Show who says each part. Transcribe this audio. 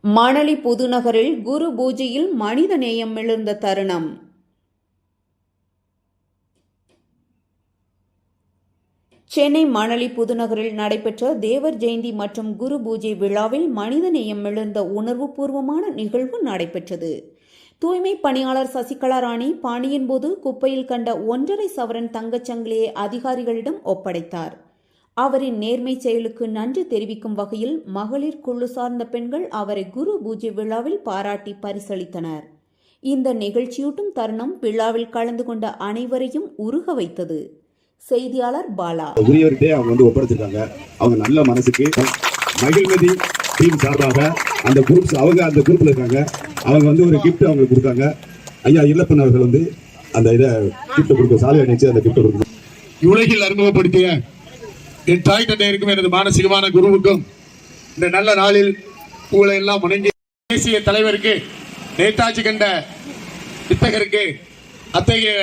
Speaker 1: மணலி புதுநகரில் குரு பூஜையில் மனித நேயம் மிளிர்ந்த தருணம். சென்னை மணலி புதுநகரில் நடைபெற்ற தேவர் ஜெயந்தி மற்றும் குரு பூஜை விழாவில் மனித நேயம் மிளிர்ந்த உணர்வுபூர்வமான நிகழ்வு நடைபெற்றது. தூய்மை பணியாளர் சசிகலா ராணி பாணியின் போது குப்பையில் கண்ட 1.5 சவரன் தங்கச்சங்கிலியை அதிகாரிகளிடம் ஒப்படைத்தார். அவரின் நேர்மை செயலுக்கு நன்றி தெரிவிக்கும் வகையில் மகளிர் குழு சார்ந்த பெண்கள் அவரை குரு பூஜை விழாவில் பாராட்டி பரிசளித்தனர். இந்த நிகழ்ச்சியூட்டும் தருணம் விழாவில் கலந்து கொண்ட அனைவரையும் உருக வைத்தது. செய்தியாளர் பாலா.
Speaker 2: உரியவர்கிட்டே அவங்க வந்து ஒப்படைச்சிருக்காங்க. அவங்க நல்ல மனசுக்கு மகிழ்மதி டீம் சார்பாக அந்த குரூப்ஸ் அவங்க அந்த குரூப்ல இருக்காங்க. அவங்க வந்து ஒரு கிஃப்ட் அவங்க கொடுத்தாங்க. ஐயா இல்லப்பன் அவர்கள் வந்து அந்த இதை கிஃப்ட் கொடுக்க சாலை அணிச்சு அந்த கிஃப்ட் கொடுக்கணும்.
Speaker 3: உலகில் அறிமுகப்படுத்திய என் தாய் தந்தையருக்கும் எனது மானசீகமான குருவுக்கும் இந்த நல்ல நாளில் உங்களை எல்லாம் வணங்கி தேசிய தலைவருக்கு நேதாஜி கண்ட வித்தகருக்கு அத்தகைய